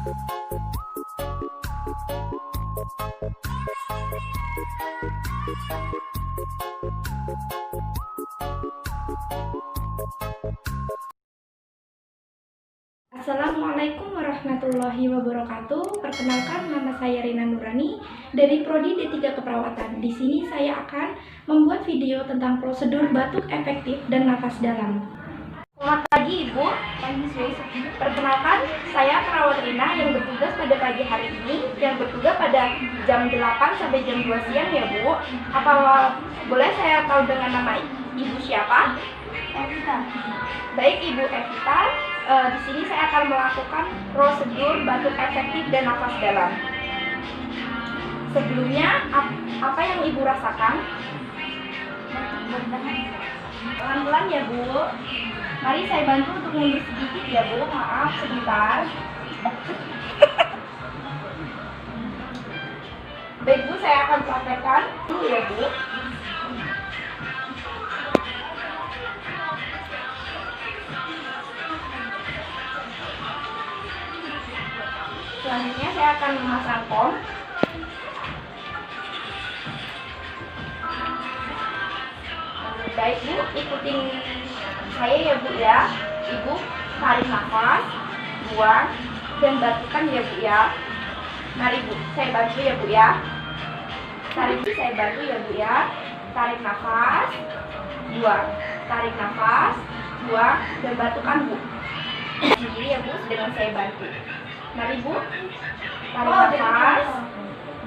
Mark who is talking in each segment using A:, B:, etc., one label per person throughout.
A: Assalamualaikum warahmatullahi wabarakatuh. Perkenalkan, nama saya Rina Nurani dari Prodi D3 Keperawatan. Di sini saya akan membuat video tentang prosedur batuk efektif dan nafas dalam. Selamat pagi Ibu. Perkenalkan, saya perawat Rina yang bertugas pada pagi hari ini, yang bertugas pada jam 8 sampai jam 2 siang ya Bu. Apa boleh saya tahu dengan nama Ibu siapa? Evita. Baik Ibu Evita. Di sini saya akan melakukan prosedur batuk efektif dan nafas dalam. Sebelumnya, apa yang Ibu rasakan? Pelan-pelan ya Bu. Mari saya bantu untuk mundur sedikit ya Bu. Maaf sebentar. Baik Bu, saya akan praktekkan dulu ya Bu. Selanjutnya saya akan memasang pom. Baik Bu, ikutin saya ya Bu ya. Ibu tarik nafas, buang, dan batukan ya Bu ya. Mari Bu, saya bantu ya Bu ya. Saya bantu ya Bu ya. Tarik nafas, buang. Tarik nafas, buang, dan batukan Bu. Sendiri ya Bu, dengan saya bantu. Mari Bu, tarik nafas,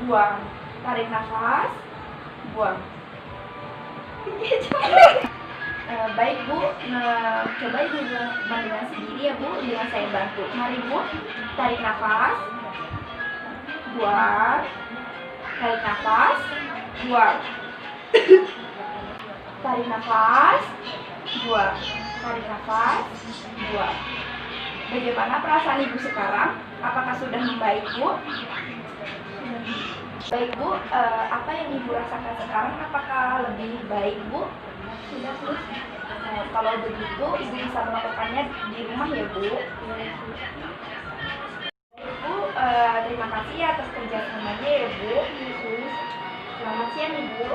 A: buang. Tarik nafas, buang. Baik Bu, coba Ibu dengan sendiri ya Bu, dengan saya bantu. Mari Bu, tarik nafas, buang. Tarik nafas, buang. Tarik nafas, buang. Tarik nafas, buang. Bagaimana perasaan Ibu sekarang? Apakah sudah membaik Bu? Baik Bu, apa yang Ibu rasakan sekarang? Apakah lebih baik Bu? Sudah Bu. Kalau begitu Ibu bisa melakukannya di rumah ya Bu. Ibu, terima kasih atas kerjasamanya ya Bu. Selamat siang Ibu.